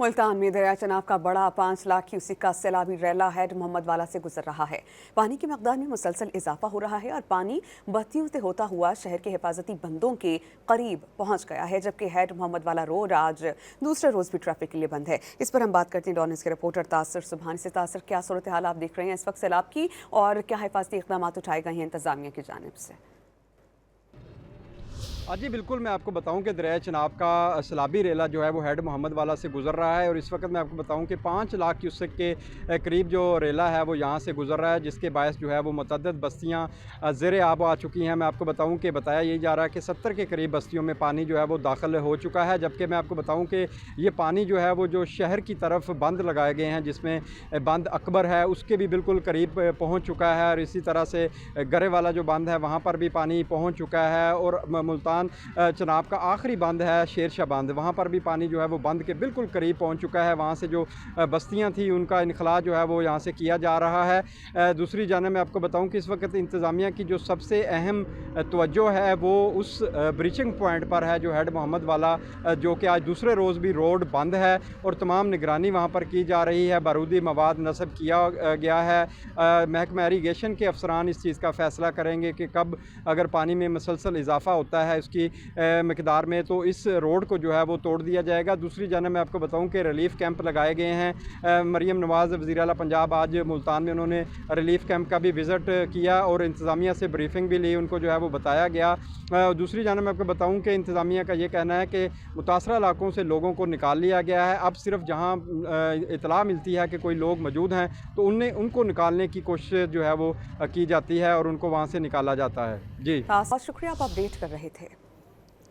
मुल्तान में दरिया चनाब का बड़ा 5 लाख क्यूसेक का सैलाबी रैला हेड मोहम्मद वाला से गुजर रहा है। पानी की मकदार में मुसलसल इजाफा हो रहा है और पानी बत्तियों से होता हुआ शहर के हिफाजती बंदों के करीब पहुंच गया है, जबकि हेड मोहम्मद वाला रोड आज दूसरे रोज भी ट्रैफिक के लिए बंद है। इस पर हम बात करते हैं डॉन न्यूज़ के रिपोर्टर तासर सुबहानी से। तासर, क्या सूरत हाल आप देख रहे हैं इस वक्त सैलाब की और क्या हिफाजती इक़दाम उठाए गए हैं इंतजामिया की जानिब से? जी बिल्कुल, मैं आपको बताऊं कि दरिया चनाब का सैलाबी रेला जो है वो हेड मोहम्मद वाला से गुजर रहा है और इस वक्त मैं आपको बताऊं कि 5 लाख क्यूसेक के करीब जो रेला है वो यहाँ से गुजर रहा है, जिसके बायस जो है वो मुतअद्दिद बस्तियाँ ज़ेर आब आ चुकी हैं। मैं आपको बताऊं कि बताया यही जा रहा है कि 70 के करीब बस्तियों में पानी जो है वो दाखिल हो चुका है, जबकि मैं आपको बताऊँ कि ये पानी जो है वो जो शहर की तरफ बंद लगाए गए हैं, जिसमें बंद अकबर है, उसके भी बिल्कुल करीब पहुँच चुका है और इसी तरह से गरे वाला जो बंद है वहाँ पर भी पानी पहुँच चुका है और मुल्तान चनाब का आखिरी बंद है शेर शाह बंद, वहाँ पर भी पानी जो है वो बंद के बिल्कुल करीब पहुँच चुका है। वहाँ से जो बस्तियाँ थी उनका इनखला जो है वो यहाँ से किया जा रहा है। दूसरी जानब मैं आपको बताऊँ कि इस वक्त इंतज़ामिया की जो सबसे अहम तवज्जो है वो उस ब्रीचिंग पॉइंट पर है जो हेड मोहम्मद वाला, जो कि आज दूसरे रोज़ भी रोड बंद है और तमाम निगरानी वहाँ पर की जा रही है। बारूदी मवाद नस्ब किया गया है। महकमा इरीगेशन के अफसरान इस चीज़ का फ़ैसला करेंगे कि कब अगर पानी में मुसलसल इजाफा होता है उसकी मकदार में, तो इस रोड को जो है वो तोड़ दिया जाएगा। दूसरी जानब मैं आपको बताऊं कि रिलीफ कैंप लगाए गए हैं। मरीम नवाज़ वज़ीर आला पंजाब आज मुल्तान में उन्होंने रिलीफ कैंप का भी विज़िट किया और इंतज़ामिया से ब्रीफिंग भी ली, उनको जो है वो बताया गया। दूसरी जानब मैं आपको बताऊं कि इंतज़ामिया का ये कहना है कि मुतासरा इलाकों से लोगों को निकाल लिया गया है। अब सिर्फ जहाँ इतला मिलती है कि कोई लोग मौजूद हैं तो उनको निकालने की कोशिश जो है वो की जाती है और उनको वहाँ से निकाला जाता है। जी बहुत शुक्रिया, आप अपडेट कर रहे थे।